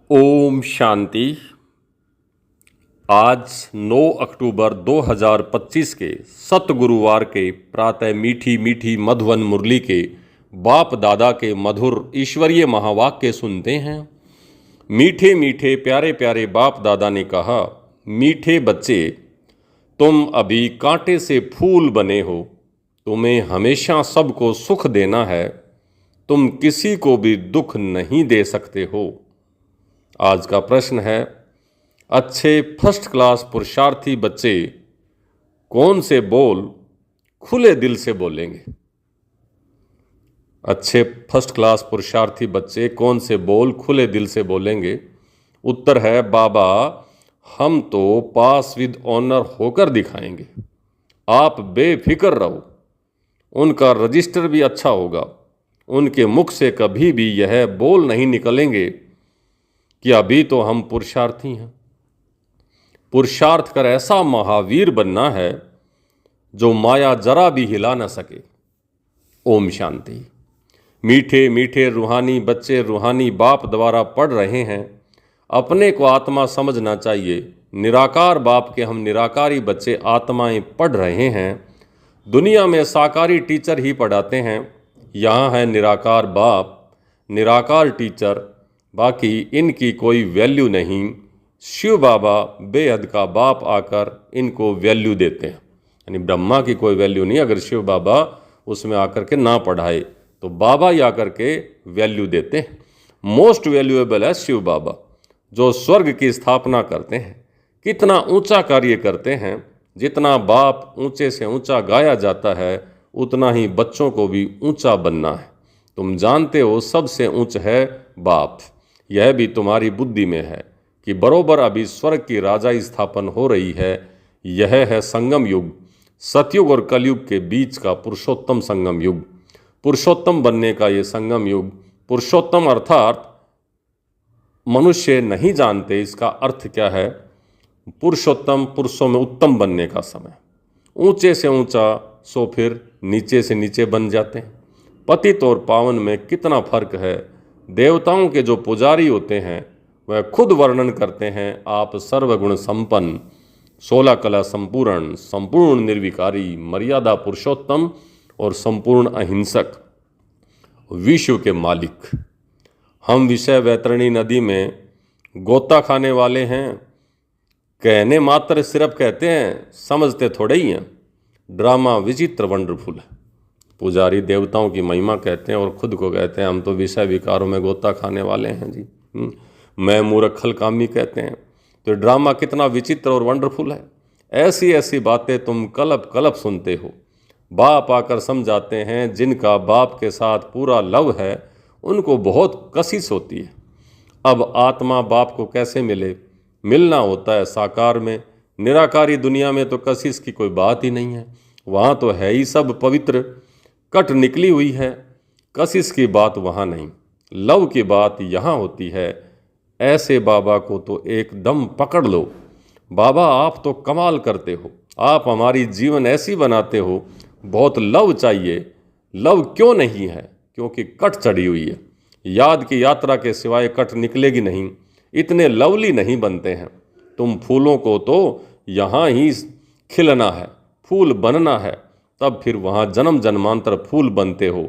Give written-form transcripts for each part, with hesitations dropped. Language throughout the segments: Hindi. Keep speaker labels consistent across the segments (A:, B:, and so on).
A: ओम शांति। आज 9 अक्टूबर 2025 के सतगुरुवार के प्रातः मीठी मीठी मधुवन मुरली के बाप दादा के मधुर ईश्वरीय महावाक्य सुनते हैं। मीठे मीठे प्यारे प्यारे बाप दादा ने कहा, मीठे बच्चे, तुम अभी कांटे से फूल बने हो। तुम्हें हमेशा सबको सुख देना है। तुम किसी को भी दुख नहीं दे सकते हो। आज का प्रश्न है, अच्छे फर्स्ट क्लास पुरुषार्थी बच्चे कौन से बोल खुले दिल से बोलेंगे? अच्छे फर्स्ट क्लास पुरुषार्थी बच्चे कौन से बोल खुले दिल से बोलेंगे? उत्तर है, बाबा हम तो पास विद ऑनर होकर दिखाएंगे। आप बेफिक्र रहो। उनका रजिस्टर भी अच्छा होगा। उनके मुख से कभी भी यह बोल नहीं निकलेंगे कि अभी तो हम पुरुषार्थी हैं। पुरुषार्थ कर ऐसा महावीर बनना है जो माया जरा भी हिला न सके। ओम शांति। मीठे मीठे रूहानी बच्चे रूहानी बाप द्वारा पढ़ रहे हैं। अपने को आत्मा समझना चाहिए। निराकार बाप के हम निराकारी बच्चे आत्माएं पढ़ रहे हैं। दुनिया में साकारी टीचर ही पढ़ाते हैं। यहाँ है निराकार बाप, निराकार टीचर, बाकी इनकी कोई वैल्यू नहीं। शिव बाबा बेहद का बाप आकर इनको वैल्यू देते हैं। यानी ब्रह्मा की कोई वैल्यू नहीं। अगर शिव बाबा उसमें आकर के ना पढ़ाए तो बाबा ही आकर के वैल्यू देते हैं। मोस्ट वैल्यूएबल है शिव बाबा, जो स्वर्ग की स्थापना करते हैं। कितना ऊंचा कार्य करते हैं। जितना बाप ऊंचे से ऊंचा गाया जाता है, उतना ही बच्चों को भी ऊंचा बनना है। तुम जानते हो सबसे ऊंच है बाप। यह भी तुम्हारी बुद्धि में है कि बरोबर अभी स्वर्ग की राजाई स्थापन हो रही है। यह है संगम युग, सतयुग और कलयुग के बीच का पुरुषोत्तम संगम युग। पुरुषोत्तम बनने का ये संगम युग, पुरुषोत्तम अर्थात मनुष्य नहीं जानते इसका अर्थ क्या है। पुरुषोत्तम, पुरुषों में उत्तम बनने का समय। ऊंचे से ऊंचा सो फिर नीचे से नीचे बन जाते हैं। पतित और पावन में कितना फर्क है। देवताओं के जो पुजारी होते हैं वह खुद वर्णन करते हैं, आप सर्वगुण संपन्न, 16 कला संपूर्ण, संपूर्ण निर्विकारी, मर्यादा पुरुषोत्तम और संपूर्ण अहिंसक, विश्व के मालिक। हम विषय वैतरणी नदी में गोता खाने वाले हैं। कहने मात्र सिर्फ कहते हैं, समझते थोड़े ही हैं। ड्रामा विचित्र वंडरफुल है। पुजारी देवताओं की महिमा कहते हैं और खुद को कहते हैं हम तो विषय विकारों में गोता खाने वाले हैं जी। मैं मूर्ख खलकामी कहते हैं। तो ड्रामा कितना विचित्र और वंडरफुल है। ऐसी ऐसी बातें तुम कलप कलप सुनते हो। बाप आकर समझाते हैं, जिनका बाप के साथ पूरा लव है उनको बहुत कशिश होती है। अब आत्मा बाप को कैसे मिले? मिलना होता है साकार में। निराकारी दुनिया में तो कशिश की कोई बात ही नहीं है। वहाँ तो है ही सब पवित्र, कट निकली हुई है। कशिश की बात वहाँ नहीं, लव की बात यहाँ होती है। ऐसे बाबा को तो एकदम पकड़ लो। बाबा आप तो कमाल करते हो। आप हमारी जीवन ऐसी बनाते हो। बहुत लव चाहिए। लव क्यों नहीं है? क्योंकि कट चढ़ी हुई है। याद की यात्रा के सिवाय कट निकलेगी नहीं। इतने लवली नहीं बनते हैं। तुम फूलों को तो यहाँ ही खिलना है, फूल बनना है, तब फिर वहाँ जन्म जन्मांतर फूल बनते हो।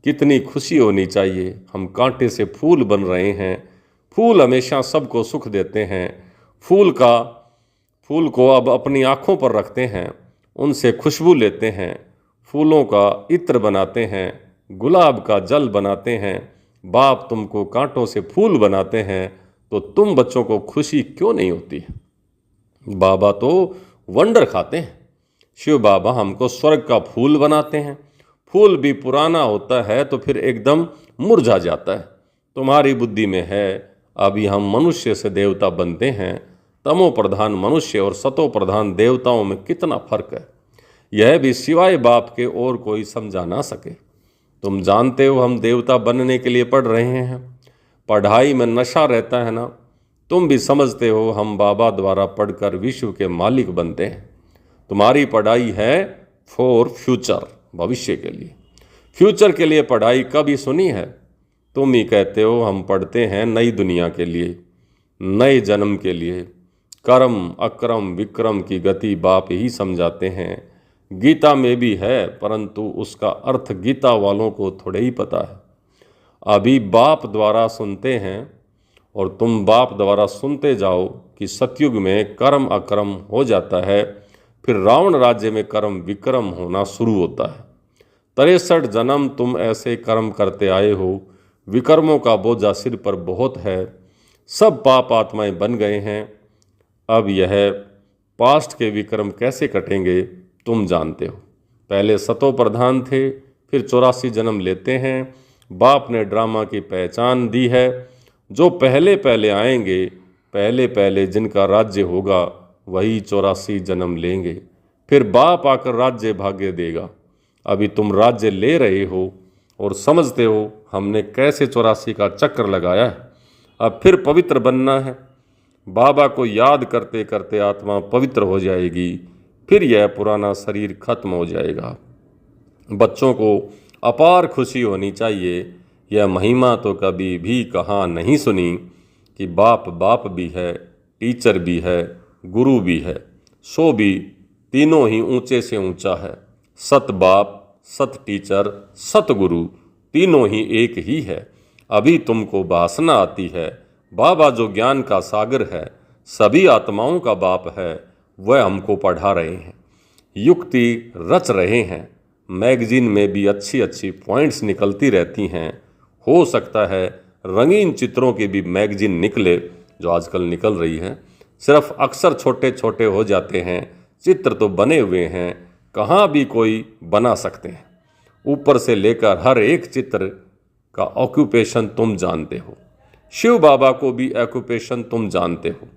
A: कितनी खुशी होनी चाहिए। हम कांटे से फूल बन रहे हैं। फूल हमेशा सबको सुख देते हैं। फूल को अब अपनी आँखों पर रखते हैं, उनसे खुशबू लेते हैं, फूलों का इत्र बनाते हैं, गुलाब का जल बनाते हैं। बाप तुमको कांटों से फूल बनाते हैं, तो तुम बच्चों को खुशी क्यों नहीं होती है? बाबा तो वंडर खाते हैं। शिव बाबा हमको स्वर्ग का फूल बनाते हैं। फूल भी पुराना होता है तो फिर एकदम मुरझा जाता है। तुम्हारी बुद्धि में है अभी हम मनुष्य से देवता बनते हैं। तमो प्रधान मनुष्य और सतो प्रधान देवताओं में कितना फर्क है, यह भी सिवाय बाप के और कोई समझा ना सके। तुम जानते हो हम देवता बनने के लिए पढ़ रहे हैं। पढ़ाई में नशा रहता है ना। तुम भी समझते हो हम बाबा द्वारा पढ़कर विश्व के मालिक बनते हैं। तुम्हारी पढ़ाई है फॉर फ्यूचर, भविष्य के लिए। फ्यूचर के लिए पढ़ाई कभी सुनी है? तुम ही कहते हो हम पढ़ते हैं नई दुनिया के लिए। नए जन्म के लिए कर्म अक्रम विक्रम की गति बाप ही समझाते हैं। गीता में भी है, परंतु उसका अर्थ गीता वालों को थोड़े ही पता है। अभी बाप द्वारा सुनते हैं और तुम बाप द्वारा सुनते जाओ कि सतयुग में कर्म अक्रम हो जाता है, फिर रावण राज्य में कर्म विक्रम होना शुरू होता है। 63 जन्म तुम ऐसे कर्म करते आए हो, विकर्मों का बोझा सिर पर बहुत है, सब पाप आत्माएं बन गए हैं। अब यह पास्ट के विक्रम कैसे कटेंगे तुम जानते हो। पहले सतो प्रधान थे, फिर 84 जन्म लेते हैं। बाप ने ड्रामा की पहचान दी है। जो पहले पहले आएंगे, पहले पहले जिनका राज्य होगा, वही 84 जन्म लेंगे। फिर बाप आकर राज्य भाग्य देगा। अभी तुम राज्य ले रहे हो और समझते हो हमने कैसे 84 का चक्र लगाया है। अब फिर पवित्र बनना है। बाबा को याद करते करते आत्मा पवित्र हो जाएगी, फिर यह पुराना शरीर खत्म हो जाएगा। बच्चों को अपार खुशी होनी चाहिए। यह महिमा तो कभी भी कहाँ नहीं सुनी कि बाप बाप भी है, टीचर भी है, गुरु भी है। सो भी तीनों ही ऊंचे से ऊंचा है। सत बाप, सत टीचर, सत गुरु, तीनों ही एक ही है। अभी तुमको वासना आती है। बाबा जो ज्ञान का सागर है, सभी आत्माओं का बाप है, वह हमको पढ़ा रहे हैं, युक्ति रच रहे हैं। मैगजीन में भी अच्छी अच्छी पॉइंट्स निकलती रहती हैं। हो सकता है रंगीन चित्रों की भी मैगजीन निकले, जो आजकल निकल रही है। सिर्फ अक्षर छोटे छोटे हो जाते हैं, चित्र तो बने हुए हैं, कहाँ भी कोई बना सकते हैं। ऊपर से लेकर हर एक चित्र का ऑक्यूपेशन तुम जानते हो। शिव बाबा को भी ऑक्यूपेशन तुम जानते हो।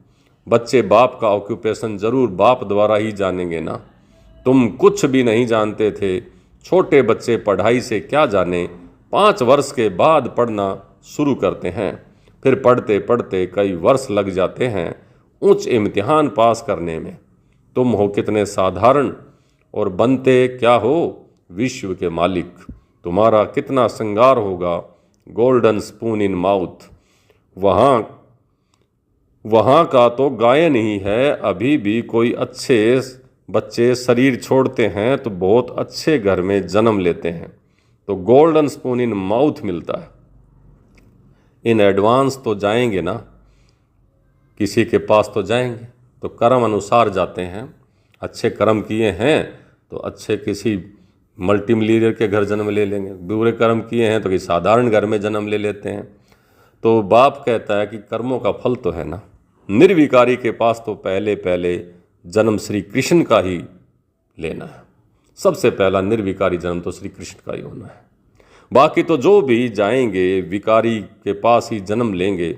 A: बच्चे बाप का ऑक्यूपेशन जरूर बाप द्वारा ही जानेंगे ना। तुम कुछ भी नहीं जानते थे। छोटे बच्चे पढ़ाई से क्या जाने, 5 वर्ष के बाद पढ़ना शुरू करते हैं। फिर पढ़ते पढ़ते कई वर्ष लग जाते हैं उच्च इम्तिहान पास करने में। तुम हो कितने साधारण और बनते क्या हो विश्व के मालिक। तुम्हारा कितना श्रृंगार होगा, गोल्डन स्पून इन माउथ। वहाँ का तो गायन ही है। अभी भी कोई अच्छे बच्चे शरीर छोड़ते हैं तो बहुत अच्छे घर में जन्म लेते हैं, तो गोल्डन स्पून इन माउथ मिलता है। इन एडवांस तो जाएंगे ना, किसी के पास तो जाएंगे, तो कर्म अनुसार जाते हैं। अच्छे कर्म किए हैं तो अच्छे किसी मल्टी मिलियनर के घर जन्म ले लेंगे, बुरे कर्म किए हैं तो किसी साधारण घर में जन्म ले लेते हैं। तो बाप कहता है कि कर्मों का फल तो है ना। निर्विकारी के पास तो पहले पहले जन्म श्री कृष्ण का ही लेना है। सबसे पहला निर्विकारी जन्म तो श्री कृष्ण का ही होना है। बाकी तो जो भी जाएंगे विकारी के पास ही जन्म लेंगे,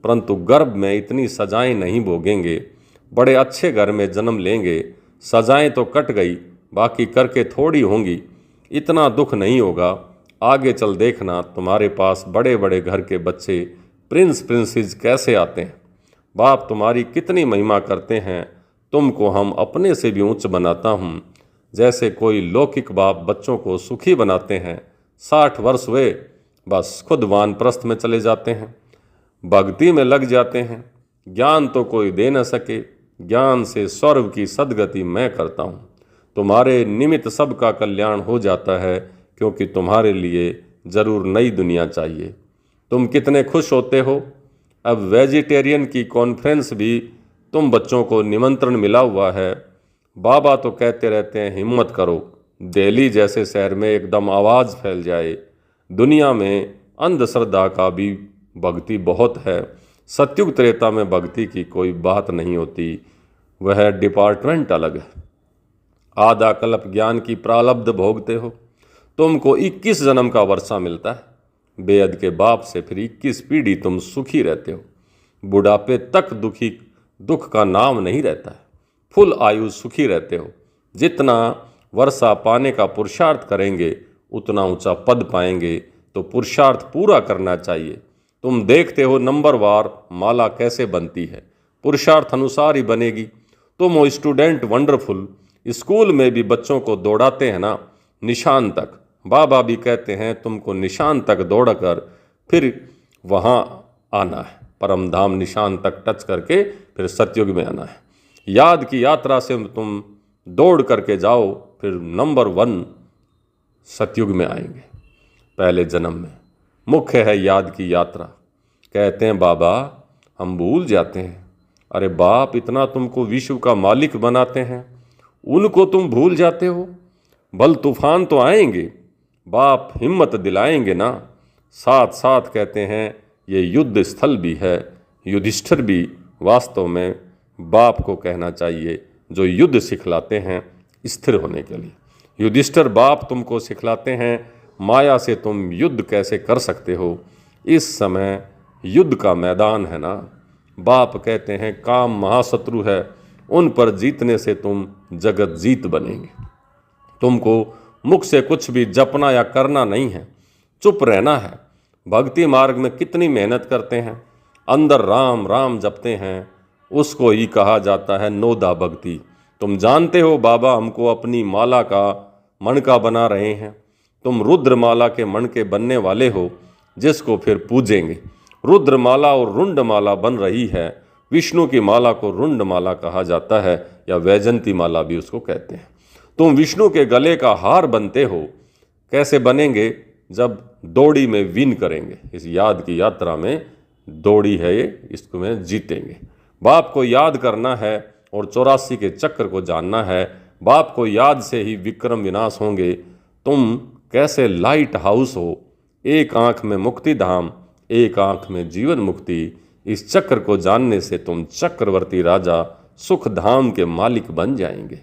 A: परंतु गर्भ में इतनी सजाएं नहीं भोगेंगे। बड़े अच्छे घर में जन्म लेंगे, सजाएं तो कट गई, बाकी करके थोड़ी होंगी, इतना दुख नहीं होगा। आगे चल देखना, तुम्हारे पास बड़े बड़े घर के बच्चे प्रिंस प्रिंसेस कैसे आते हैं। बाप तुम्हारी कितनी महिमा करते हैं। तुमको हम अपने से भी ऊंच बनाता हूँ। जैसे कोई लौकिक बाप बच्चों को सुखी बनाते हैं, 60 वर्ष हुए बस खुद वानप्रस्थ में चले जाते हैं, भक्ति में लग जाते हैं। ज्ञान तो कोई दे न सके, ज्ञान से स्वर्ग की सदगति मैं करता हूँ। तुम्हारे निमित्त सबका कल्याण हो जाता है, क्योंकि तुम्हारे लिए जरूर नई दुनिया चाहिए। तुम कितने खुश होते हो। अब वेजिटेरियन की कॉन्फ्रेंस भी तुम बच्चों को निमंत्रण मिला हुआ है। बाबा तो कहते रहते हैं हिम्मत करो। दिल्ली जैसे शहर में एकदम आवाज़ फैल जाए। दुनिया में अंधश्रद्धा का भी भक्ति बहुत है। सतयुग त्रेता में भक्ति की कोई बात नहीं होती, वह डिपार्टमेंट अलग है। आधा कल्प ज्ञान की प्रारब्ध भोगते हो। तुमको 21 जन्म का वर्षा मिलता है। बेअद के बाप से फिर 21 पीढ़ी तुम सुखी रहते हो। बुढ़ापे तक दुख का नाम नहीं रहता है। फुल आयु सुखी रहते हो। जितना वर्षा पाने का पुरुषार्थ करेंगे उतना ऊंचा पद पाएंगे, तो पुरुषार्थ पूरा करना चाहिए। तुम देखते हो नंबरवार माला कैसे बनती है, पुरुषार्थ अनुसार ही बनेगी। तुम हो स्टूडेंट वंडरफुल। स्कूल में भी बच्चों को दौड़ाते हैं ना निशान तक। बाबा भी कहते हैं तुमको निशान तक दौड़कर फिर वहाँ आना है, परम धाम निशान तक टच करके फिर सतयुग में आना है। याद की यात्रा से तुम दौड़ करके जाओ, फिर नंबर 1 सतयुग में आएंगे पहले जन्म में। मुख्य है याद की यात्रा। कहते हैं बाबा हम भूल जाते हैं। अरे बाप, इतना तुमको विश्व का मालिक बनाते हैं, उनको तुम भूल जाते हो। बल तूफान तो आएंगे, बाप हिम्मत दिलाएंगे ना। साथ साथ कहते हैं ये युद्ध स्थल भी है। युधिष्ठिर भी वास्तव में बाप को कहना चाहिए जो युद्ध सिखलाते हैं स्थिर होने के लिए। युधिष्ठिर बाप तुमको सिखलाते हैं माया से तुम युद्ध कैसे कर सकते हो। इस समय युद्ध का मैदान है ना। बाप कहते हैं काम महाशत्रु है, उन पर जीतने से तुम जगत जीत बनेंगे। तुमको मुख से कुछ भी जपना या करना नहीं है, चुप रहना है। भक्ति मार्ग में कितनी मेहनत करते हैं, अंदर राम राम जपते हैं, उसको ही कहा जाता है नोदा भक्ति। तुम जानते हो बाबा हमको अपनी माला का मणका बना रहे हैं। तुम रुद्रमाला के मणके बनने वाले हो, जिसको फिर पूजेंगे। रुद्रमाला और रुंडमाला बन रही है। विष्णु की माला को रुंडमाला कहा जाता है, या वैजंती माला भी उसको कहते हैं। तुम विष्णु के गले का हार बनते हो। कैसे बनेंगे? जब दौड़ी में विन करेंगे। इस याद की यात्रा में दौड़ी है ये, इसको में जीतेंगे। बाप को याद करना है और 84 के चक्र को जानना है। बाप को याद से ही विक्रम विनाश होंगे। तुम कैसे लाइट हाउस हो, एक आंख में मुक्ति धाम, एक आंख में जीवन मुक्ति। इस चक्र को जानने से तुम चक्रवर्ती राजा सुख धाम के मालिक बन जाएंगे।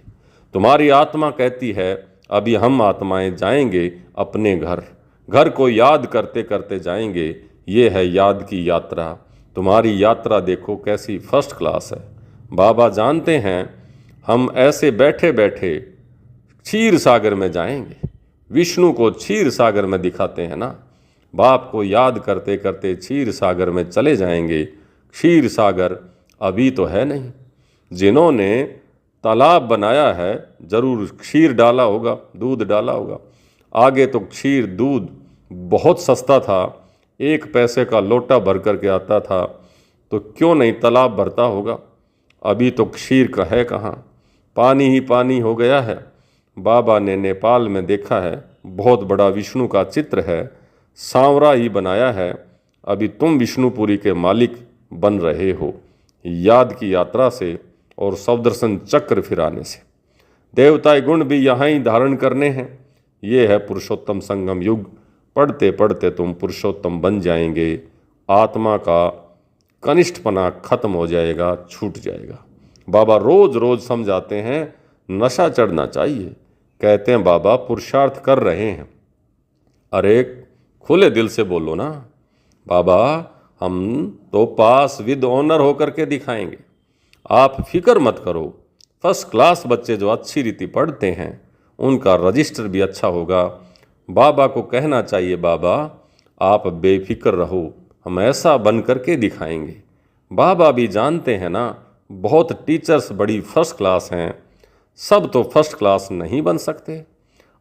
A: तुम्हारी आत्मा कहती है अभी हम आत्माएं जाएंगे अपने घर। घर को याद करते करते जाएंगे। ये है याद की यात्रा। तुम्हारी यात्रा देखो कैसी फर्स्ट क्लास है। बाबा जानते हैं हम ऐसे बैठे बैठे क्षीर सागर में जाएंगे। विष्णु को क्षीर सागर में दिखाते हैं ना। बाप को याद करते करते क्षीर सागर में चले जाएंगे। क्षीर सागर अभी तो है नहीं। जिन्होंने तालाब बनाया है जरूर क्षीर डाला होगा, दूध डाला होगा। आगे तो क्षीर दूध बहुत सस्ता था, 1 पैसे का लोटा भर करके आता था, तो क्यों नहीं तालाब भरता होगा। अभी तो क्षीर का है कहाँ, पानी ही पानी हो गया है। बाबा ने नेपाल में देखा है, बहुत बड़ा विष्णु का चित्र है, सांवरा ही बनाया है। अभी तुम विष्णुपुरी के मालिक बन रहे हो याद की यात्रा से और सवदर्शन चक्र फिराने से। देवताएं गुण भी यहाँ ही धारण करने हैं। ये है पुरुषोत्तम संगम युग। पढ़ते पढ़ते तुम पुरुषोत्तम बन जाएंगे। आत्मा का कनिष्ठपना खत्म हो जाएगा, छूट जाएगा। बाबा रोज रोज समझाते हैं नशा चढ़ना चाहिए। कहते हैं बाबा पुरुषार्थ कर रहे हैं। अरे खुले दिल से बोलो ना बाबा, हम तो पास विद ऑनर होकर के दिखाएंगे। आप फिक्र मत करो। फर्स्ट क्लास बच्चे जो अच्छी रीति पढ़ते हैं उनका रजिस्टर भी अच्छा होगा। बाबा को कहना चाहिए बाबा आप बेफिक्र रहो, हम ऐसा बन करके दिखाएंगे। बाबा भी जानते हैं ना बहुत टीचर्स बड़ी फर्स्ट क्लास हैं, सब तो फर्स्ट क्लास नहीं बन सकते।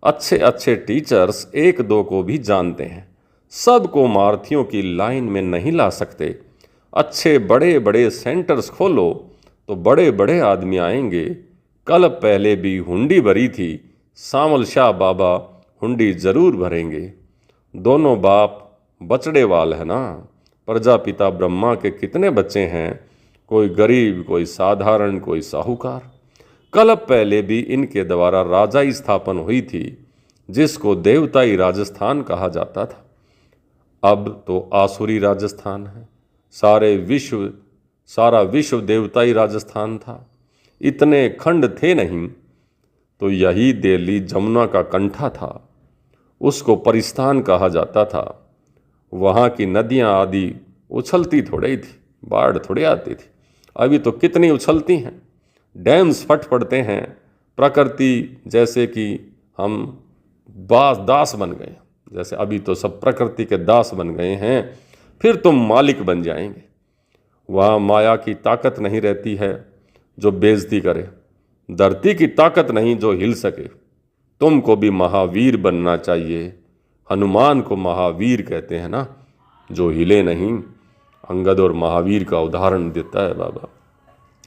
A: अच्छे अच्छे टीचर्स 1-2 को भी जानते हैं, सबको मार्थियों की लाइन में नहीं ला सकते। अच्छे बड़े बड़े सेंटर्स खोलो तो बड़े बड़े आदमी आएंगे। कल पहले भी हुंडी भरी थी, सामल शाह बाबा हुंडी जरूर भरेंगे। दोनों बाप बचड़े वाल है ना। प्रजापिता ब्रह्मा के कितने बच्चे हैं, कोई गरीब, कोई साधारण, कोई साहूकार। कल पहले भी इनके द्वारा राजाई स्थापन हुई थी, जिसको देवताई राजस्थान कहा जाता था। अब तो आसुरी राजस्थान है। सारा विश्व देवताई राजस्थान था। इतने खंड थे नहीं, तो यही दिल्ली जमुना का कंठा था, उसको परिस्थान कहा जाता था। वहाँ की नदियाँ आदि उछलती थोड़ी थी, बाढ़ थोड़ी आती थी। अभी तो कितनी उछलती हैं, डैम्स फट पड़ते हैं। प्रकृति जैसे कि हम दास बन गए, जैसे अभी तो सब प्रकृति के दास बन गए हैं। फिर तुम मालिक बन जाएंगे। वहाँ माया की ताकत नहीं रहती है जो बेइज्जती करे, धरती की ताकत नहीं जो हिल सके। तुमको भी महावीर बनना चाहिए। हनुमान को महावीर कहते हैं ना, जो हिले नहीं। अंगद और महावीर का उदाहरण देता है बाबा।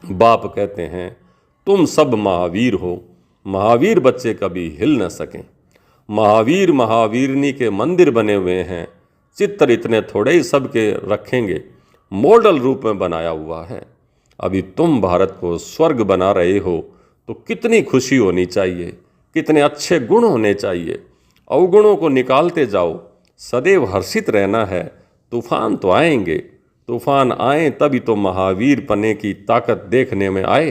A: बाप कहते हैं तुम सब महावीर हो, महावीर बच्चे कभी हिल न सकें। महावीर महावीरनी के मंदिर बने हुए हैं, चित्र इतने थोड़े ही सबके रखेंगे, मॉडल रूप में बनाया हुआ है। अभी तुम भारत को स्वर्ग बना रहे हो तो कितनी खुशी होनी चाहिए, कितने अच्छे गुण होने चाहिए। अवगुणों को निकालते जाओ, सदैव हर्षित रहना है। तूफान तो आएंगे, तूफान आए तभी तो महावीर पने की ताकत देखने में आए।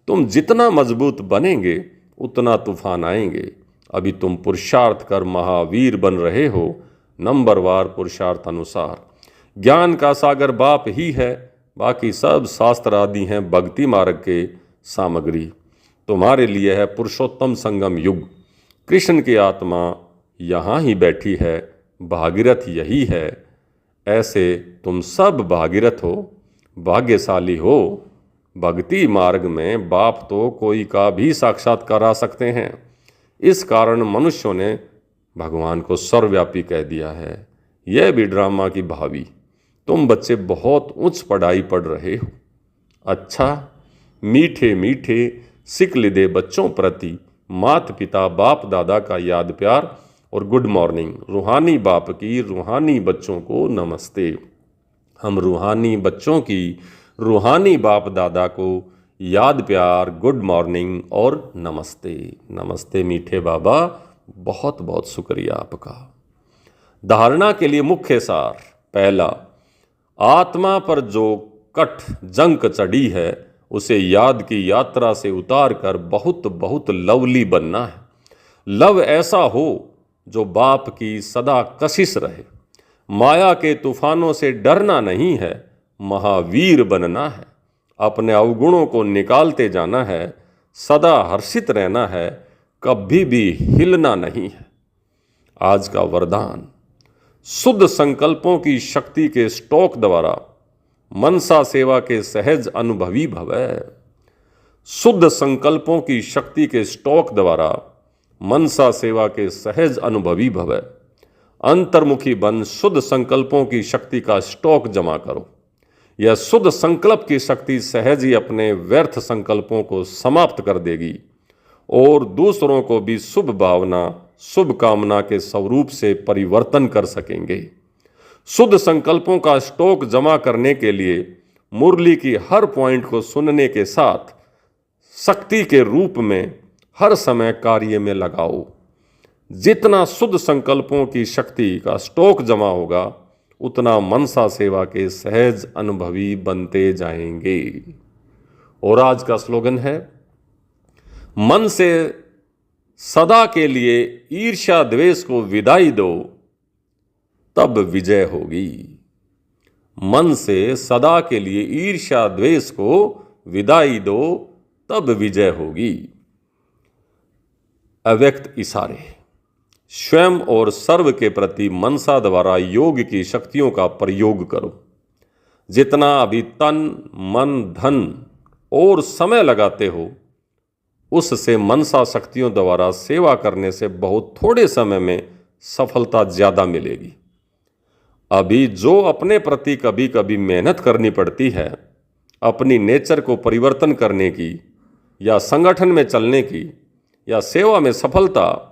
A: तुम जितना मजबूत बनेंगे उतना तूफान आएंगे। अभी तुम पुरुषार्थ कर महावीर बन रहे हो, नंबरवार पुरुषार्थ अनुसार। ज्ञान का सागर बाप ही है, बाकी सब शास्त्र आदि हैं भक्ति मार्ग के सामग्री। तुम्हारे लिए है पुरुषोत्तम संगम युग। कृष्ण की आत्मा यहाँ ही बैठी है, भागीरथ यही है। ऐसे तुम सब भागीरथ हो, भाग्यशाली हो। भक्ति मार्ग में बाप तो कोई का भी साक्षात्कार आ सकते हैं। इस कारण मनुष्यों ने भगवान को सर्वव्यापी कह दिया है। यह भी ड्रामा की भावी। तुम बच्चे बहुत उच्च पढ़ाई पढ़ रहे हो। अच्छा, मीठे मीठे सिकल दे बच्चों प्रति माता पिता बाप दादा का याद प्यार और गुड मॉर्निंग। रूहानी बाप की रूहानी बच्चों को नमस्ते। हम रूहानी बच्चों की रूहानी बाप दादा को याद प्यार, गुड मॉर्निंग और नमस्ते। नमस्ते मीठे बाबा, बहुत बहुत शुक्रिया आपका। धारणा के लिए मुख्य सार। पहला, आत्मा पर जो कठ जंक चढ़ी है उसे याद की यात्रा से उतार कर बहुत बहुत लवली बनना है। लव ऐसा हो जो बाप की सदा कशिश रहे। माया के तूफानों से डरना नहीं है, महावीर बनना है। अपने अवगुणों को निकालते जाना है, सदा हर्षित रहना है, कभी भी हिलना नहीं है। आज का वरदान, शुद्ध संकल्पों की शक्ति के स्टॉक द्वारा मनसा सेवा के सहज अनुभवी भवै। शुद्ध संकल्पों की शक्ति के स्टॉक द्वारा मनसा सेवा के सहज अनुभवी भवै। अंतर्मुखी बन शुद्ध संकल्पों की शक्ति का स्टॉक जमा करो। यह शुद्ध संकल्प की शक्ति सहज ही अपने व्यर्थ संकल्पों को समाप्त कर देगी और दूसरों को भी शुभ भावना, शुभ कामना के स्वरूप से परिवर्तन कर सकेंगे। शुद्ध संकल्पों का स्टॉक जमा करने के लिए मुरली की हर पॉइंट को सुनने के साथ शक्ति के रूप में हर समय कार्य में लगाओ। जितना शुद्ध संकल्पों की शक्ति का स्टॉक जमा होगा उतना मनसा सेवा के सहज अनुभवी बनते जाएंगे। और आज का स्लोगन है, मन से सदा के लिए ईर्ष्या द्वेष को विदाई दो, तब विजय होगी। मन से सदा के लिए ईर्ष्या द्वेष को विदाई दो, तब विजय होगी। अव्यक्त इशारे। स्वयं और सर्व के प्रति मनसा द्वारा योग की शक्तियों का प्रयोग करो। जितना अभी तन, मन, धन और समय लगाते हो, उससे मनसा शक्तियों द्वारा सेवा करने से बहुत थोड़े समय में सफलता ज़्यादा मिलेगी। अभी जो अपने प्रति कभी कभी मेहनत करनी पड़ती है, अपनी नेचर को परिवर्तन करने की, या संगठन में चलने की, या सेवा में सफलता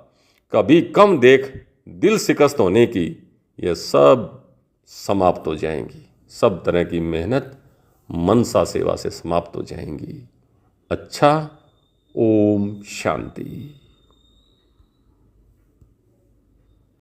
A: कभी कम देख दिल शिकस्त होने की, ये सब समाप्त हो जाएंगी। सब तरह की मेहनत मनसा सेवा से समाप्त हो जाएंगी। अच्छा, ओम शांति।